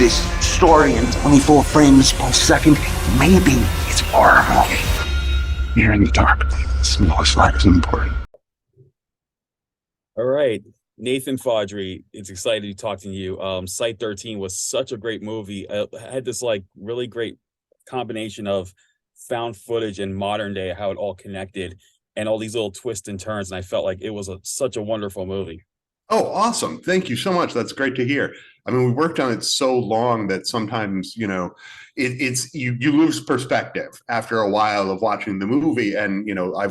this story in 24 frames per second, maybe it's a horror movie. You're in the dark. The smallest light is important. All right. Nathan Faudree, it's excited to talk to you. Site 13 was such a great movie. It had this like really great combination of found footage and modern day, how it all connected and all these little twists and turns. And I felt like it was such a wonderful movie. Oh, awesome. Thank you so much. That's great to hear. I mean, we worked on it so long that sometimes, it's you lose perspective after a while of watching the movie. And,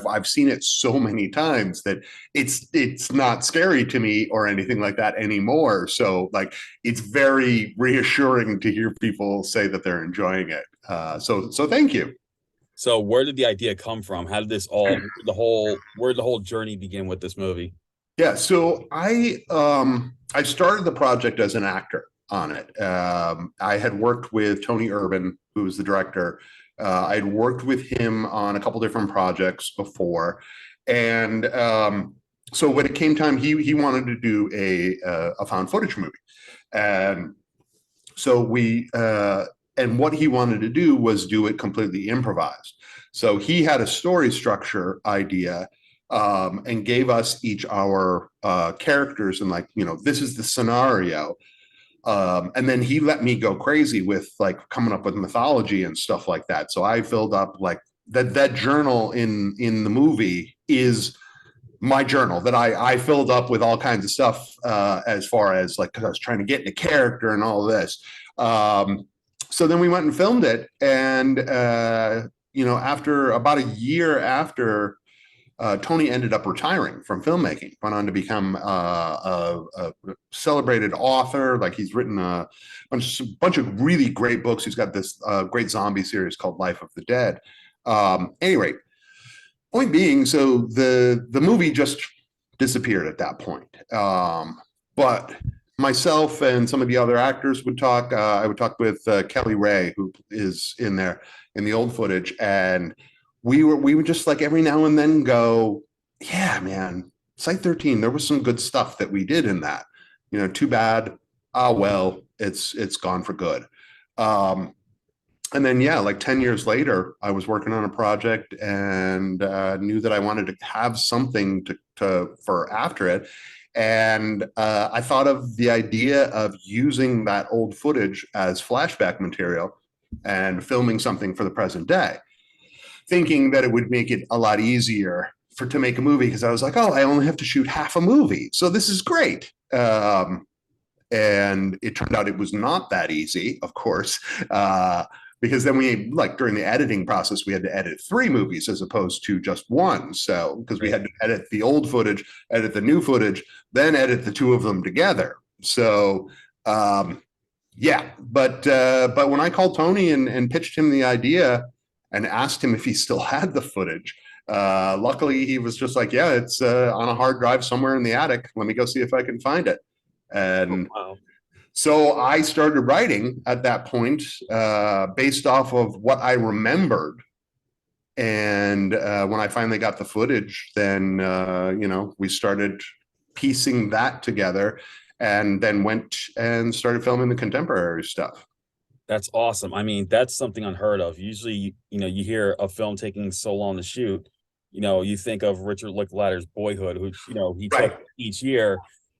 I've seen it so many times that it's not scary to me or anything like that anymore. So like, it's very reassuring to hear people say that they're enjoying it. So thank you. So where did the idea come from? How did this all, where did the whole journey begin with this movie? Yeah, so I started the project as an actor on it. I had worked with Tony Urban, who was the director. I'd worked with him on a couple different projects before, and so when it came time, he wanted to do a found footage movie, and so and what he wanted to do was do it completely improvised. So he had a story structure idea. And gave us each our characters and like, this is the scenario. And then he let me go crazy with like coming up with mythology and stuff like that. So I filled up like that journal in the movie is my journal that I filled up with all kinds of stuff as far as like, because I was trying to get into character and all of this. So then we went and filmed it. And, after about a year after, Tony ended up retiring from filmmaking, went on to become a celebrated author. Like he's written a bunch of really great books. He's got this great zombie series called Life of the Dead. Anyway, point being, so the movie just disappeared at that point. But myself and some of the other actors would talk. I would talk with Kelly Ray, who is in there in the old footage, and we would just like every now and then go, yeah, man, Site 13, there was some good stuff that we did in that. Too bad. Well, it's gone for good. And then, yeah, like 10 years later, I was working on a project and knew that I wanted to have something for after it. And I thought of the idea of using that old footage as flashback material and filming something for the present day, thinking that it would make it a lot easier to make a movie, because I was like, oh, I only have to shoot half a movie, so this is great. And it turned out it was not that easy, of course, because then during the editing process, we had to edit 3 movies as opposed to just one. So because we had to edit the old footage, edit the new footage, then edit the 2 of them together. So yeah, but when I called Tony and pitched him the idea and asked him if he still had the footage, luckily he was just like, yeah, it's on a hard drive somewhere in the attic. Let me go see if I can find it. And so I started writing at that point based off of what I remembered. And when I finally got the footage, then, we started piecing that together and then went and started filming the contemporary stuff. That's awesome. I mean, that's something unheard of. Usually, you hear a film taking so long to shoot, you think of Richard Linklater's Boyhood, which, he took each year.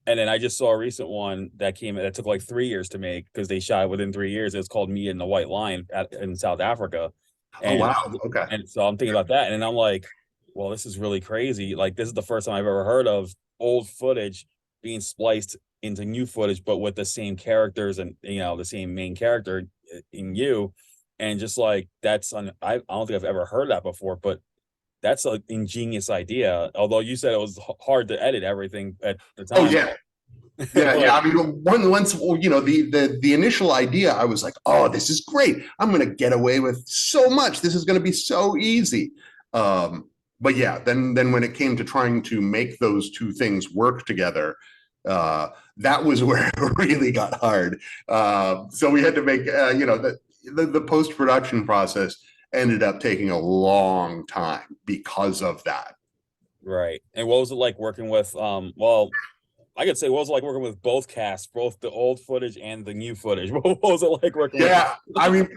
And then I just saw a recent one that took like 3 years to make, because they shot it within 3 years. It's called Me and the White Lion in South Africa. And, oh, wow. Okay. And so I'm thinking about that. And then I'm like, well, this is really crazy. Like, this is the first time I've ever heard of old footage being spliced into new footage, but with the same characters and, the same main character in you. And just like, I don't think I've ever heard that before, but that's an ingenious idea. Although you said it was hard to edit everything at the time. Oh, yeah. Yeah. I mean, once, the initial idea, I was like, oh, this is great. I'm going to get away with so much. This is going to be so easy. But yeah, then when it came to trying to make those 2 things work together, that was where it really got hard. So we had to make, the post-production process ended up taking a long time because of that. Right. And what was it like working with, I could say, what was it like working with both casts, both the old footage and the new footage? What was it like working? Yeah, I mean,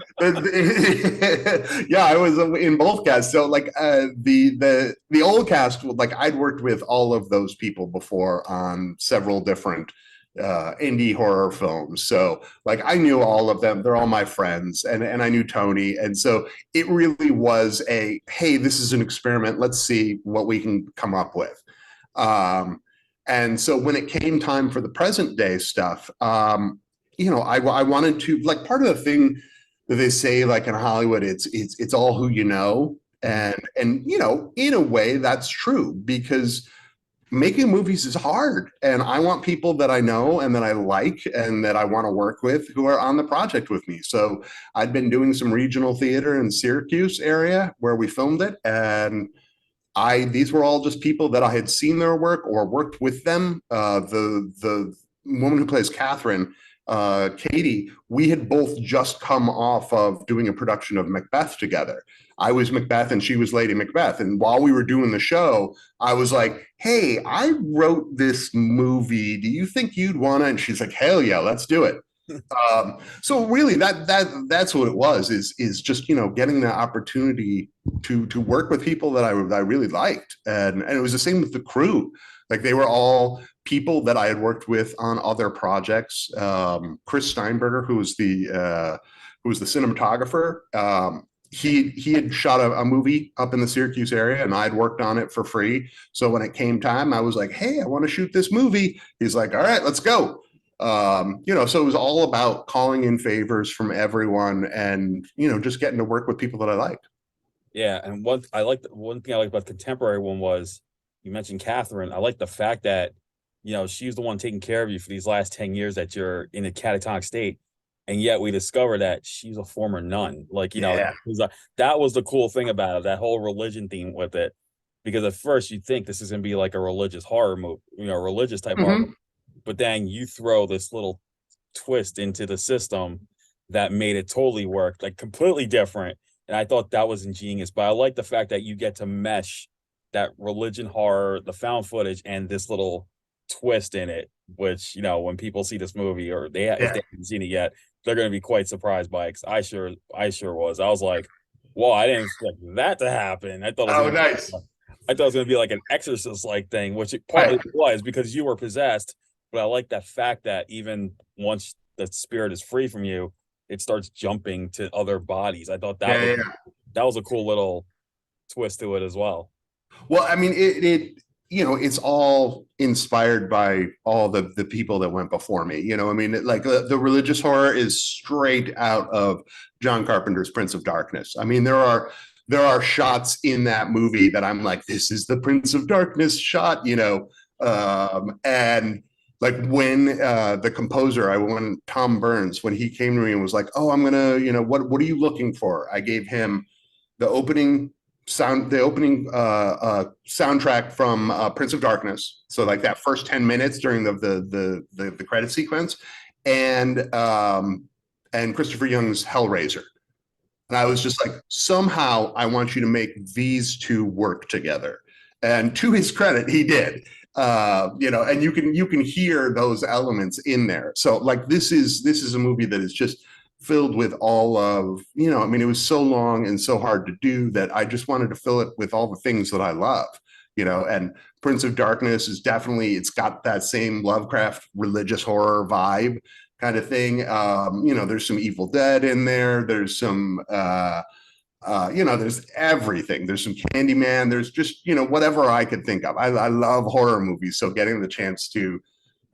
yeah, I was in both casts. So like the old cast, like I'd worked with all of those people before on several different indie horror films. So like I knew all of them. They're all my friends, and I knew Tony, and so it really was a, hey, this is an experiment. Let's see what we can come up with. And so when it came time for the present day stuff, I wanted to, like, part of the thing that they say, like in Hollywood, it's all who you know, and in a way that's true, because making movies is hard, and I want people that I know and that I like and that I want to work with who are on the project with me. So I'd been doing some regional theater in Syracuse area where we filmed it, and these were all just people that I had seen their work or worked with them. The woman who plays Catherine, Katie, we had both just come off of doing a production of Macbeth together. I was Macbeth and she was Lady Macbeth. And while we were doing the show, I was like, hey, I wrote this movie. Do you think you'd want to? And she's like, hell yeah, let's do it. So really that's what it was, is just, getting the opportunity to work with people that I really liked. And it was the same with the crew. Like they were all people that I had worked with on other projects. Chris Steinberger, who was the cinematographer, he had shot a movie up in the Syracuse area, and I'd worked on it for free. So when it came time, I was like, hey, I want to shoot this movie. He's like, all right, let's go. So it was all about calling in favors from everyone, and just getting to work with people that I liked. Yeah, and one thing I liked about the contemporary one was, you mentioned Catherine. I like the fact that she's the one taking care of you for these last 10 years that you're in a catatonic state, and yet we discover that she's a former nun. Like Yeah. that was the cool thing about it, that whole religion theme with it, because at first you think this is gonna be like a religious horror movie, religious type horror movie. But then you throw this little twist into the system that made it totally work, like completely different. And I thought that was ingenious. But I like the fact that you get to mesh that religion horror, the found footage, and this little twist in it, which, when people see this movie, or if they haven't seen it yet, they're going to be quite surprised by it. 'Cause I sure was. I was like, whoa, I didn't expect that to happen. I thought it was nice. I thought it was going to be like an Exorcist like thing, which it partly was, because you were possessed. But I like that fact that even once the spirit is free from you, it starts jumping to other bodies. I thought that was a cool little twist to it as well. Well, I mean, it's all inspired by all the people that went before me. I mean, like the religious horror is straight out of John Carpenter's Prince of Darkness. I mean, there are shots in that movie that I'm like, this is the Prince of Darkness shot, and like when the composer, when Tom Burns, when he came to me and was like, oh, I'm gonna, what are you looking for? I gave him the opening soundtrack from Prince of Darkness. So like that first 10 minutes during the credit sequence, and Christopher Young's Hellraiser. And I was just like, somehow I want you to make these two work together. And to his credit, he did. And you can hear those elements in there. So like this is a movie that is just filled with all of, I mean, it was so long and so hard to do that I just wanted to fill it with all the things that I love, and Prince of Darkness is definitely, it's got that same Lovecraft religious horror vibe kind of thing. There's some Evil Dead in there. There's some, there's everything. There's some Candyman. There's just, whatever I could think of. I love horror movies. So getting the chance to,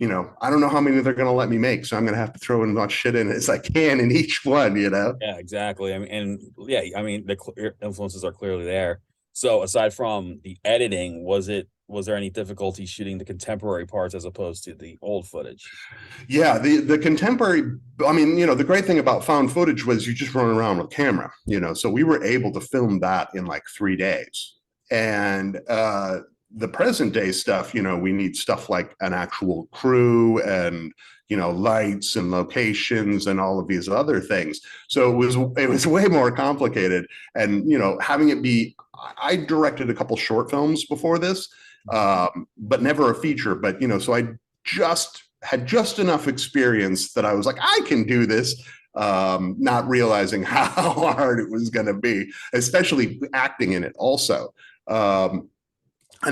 I don't know how many they're going to let me make. So I'm going to have to throw in as much shit in as I can in each one, Yeah, exactly. I mean, the influences are clearly there. So aside from the editing, was there any difficulty shooting the contemporary parts as opposed to the old footage? Yeah, the contemporary, I mean, the great thing about found footage was you just run around with camera, so we were able to film that in like 3 days. And the present day stuff, we need stuff like an actual crew and, lights and locations and all of these other things. So it was way more complicated. And, having it be, I directed a couple short films before this, but never a feature. But, so I had just enough experience that I was like, I can do this, not realizing how hard it was going to be, especially acting in it also. And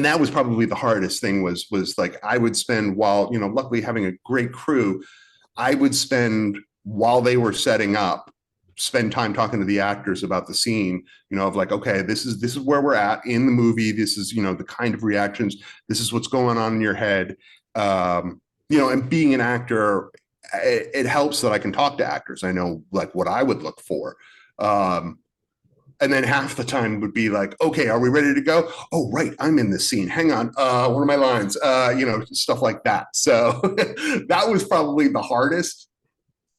that was probably the hardest thing was like I would spend while, luckily having a great crew, I would spend while they were setting up, spend time talking to the actors about the scene, of like, okay, this is where we're at in the movie. This is, the kind of reactions, this is what's going on in your head. And being an actor, it helps that I can talk to actors. I know like what I would look for. And then half the time would be like, okay, are we ready to go? Oh, right, I'm in this scene. Hang on, what are my lines? Stuff like that. So that was probably the hardest.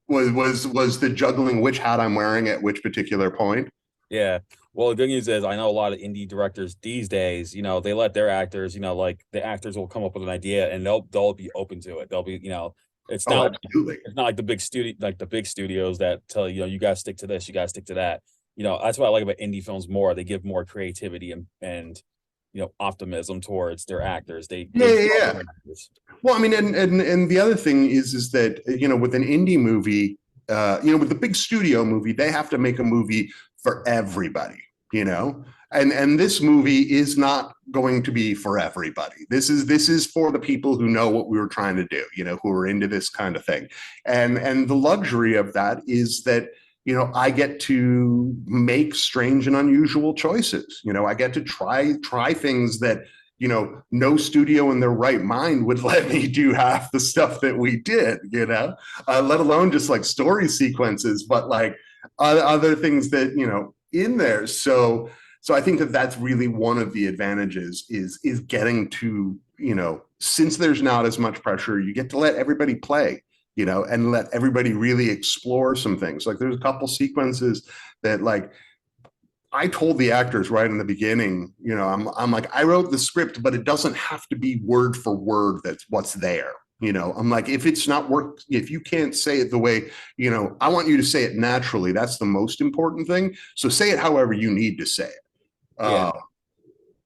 Was the juggling which hat I'm wearing at which particular point. Yeah. Well, the good news is I know a lot of indie directors these days, they let their actors, like the actors will come up with an idea and they'll be open to it. They'll be, it's not like the big studios that tell you guys stick to this, you guys stick to that. That's what I like about indie films more. They give more creativity and optimism towards their actors. Yeah. Well, I mean, and the other thing is that, with an indie movie, with the big studio movie, they have to make a movie for everybody, and this movie is not going to be for everybody. This is for the people who know what we were trying to do, who are into this kind of thing. And the luxury of that is that, I get to make strange and unusual choices. I get to try things that, no studio in their right mind would let me do half the stuff that we did, let alone just like story sequences, but like other things that, in there. So I think that that's really one of the advantages is getting to, since there's not as much pressure, you get to let everybody play, and let everybody really explore some things. Like there's a couple sequences that like, I told the actors right in the beginning, I'm like, I wrote the script, but it doesn't have to be word for word. That's what's there. I'm like, if it's not work, if you can't say it the way, I want you to say it naturally. That's the most important thing. So say it however you need to say it. Yeah.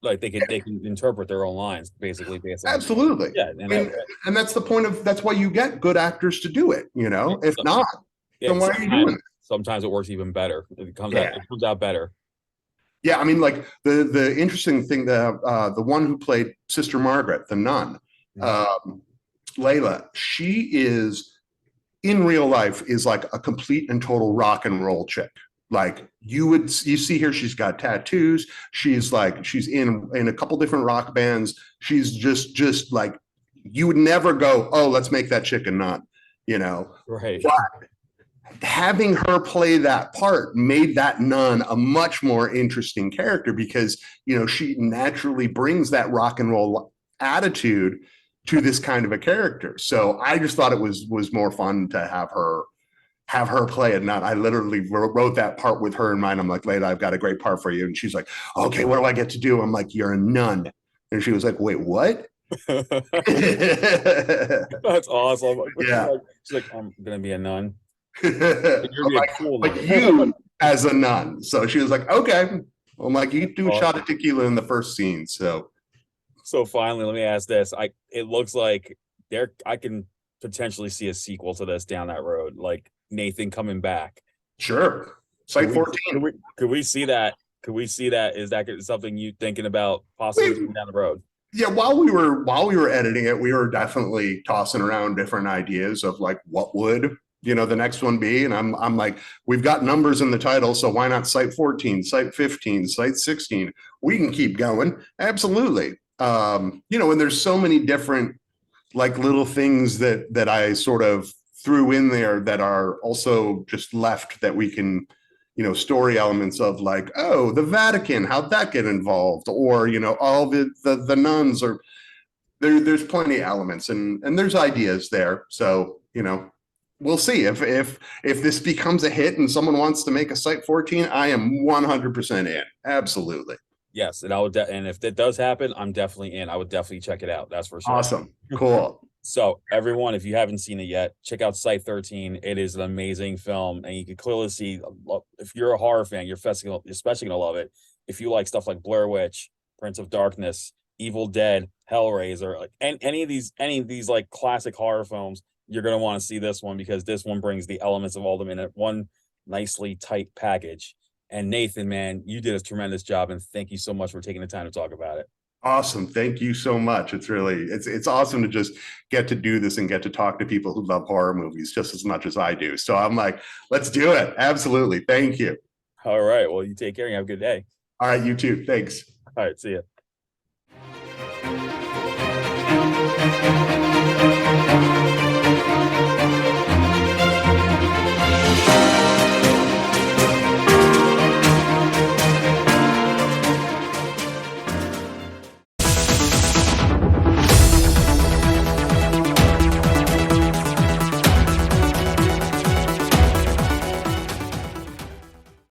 Like they can interpret their own lines basically based on absolutely. Yeah. And that's the point that's why you get good actors to do it, if not, then why are you doing it? Sometimes it works even better. It comes out better. Yeah, I mean, like the interesting thing, the one who played Sister Margaret, the nun, Layla, she is in real life is like a complete and total rock and roll chick. Like you see here, she's got tattoos. She's in a couple different rock bands. She's just like, you would never go, oh, let's make that chick a nun, Right. But having her play that part made that nun a much more interesting character because, she naturally brings that rock and roll attitude to this kind of a character. So I just thought it was more fun to have her play a nun. I literally wrote that part with her in mind. I'm like, Layla, I've got a great part for you. And she's like, okay, what do I get to do? I'm like, you're a nun. And she was like, wait, what? That's awesome. Yeah. She's like, I'm going to be a nun. Like you as a nun. So she was like, okay. I'm like, you do a shot of tequila in the first scene. So finally, let me ask this. It looks like I can potentially see a sequel to this down that road, like Nathan coming back. Sure. Site 14. Could we see that? Is that something you thinking about possibly down the road? Yeah, while we were editing it, we were definitely tossing around different ideas of like what would the next one be. And I'm like, we've got numbers in the title, so why not Site 14, Site 15, Site 16? We can keep going. Absolutely. And there's so many different like little things that I sort of threw in there that are also just left that we can, story elements of like, oh, the Vatican, how'd that get involved? Or, all the nuns or there's plenty of elements and there's ideas there. So, we'll see if this becomes a hit and someone wants to make a Site 14, I am 100% in. Absolutely. Yes, and and if that does happen, I'm definitely in. I would definitely check it out. That's for sure. Awesome. Cool. So everyone, if you haven't seen it yet, check out Site 13. It is an amazing film, and you can clearly see if you're a horror fan, you're especially gonna love it. If you like stuff like Blair Witch, Prince of Darkness, Evil Dead, Hellraiser, like any of these like classic horror films, you're gonna want to see this one because this one brings the elements of all of them in one nicely tight package. And Nathan, man, you did a tremendous job, and thank you so much for taking the time to talk about it. Awesome. Thank you so much. It's awesome to just get to do this and get to talk to people who love horror movies just as much as I do. So I'm like, let's do it. Absolutely. Thank you. All right. Well, you take care and have a good day. All right, you too. Thanks. All right. See ya.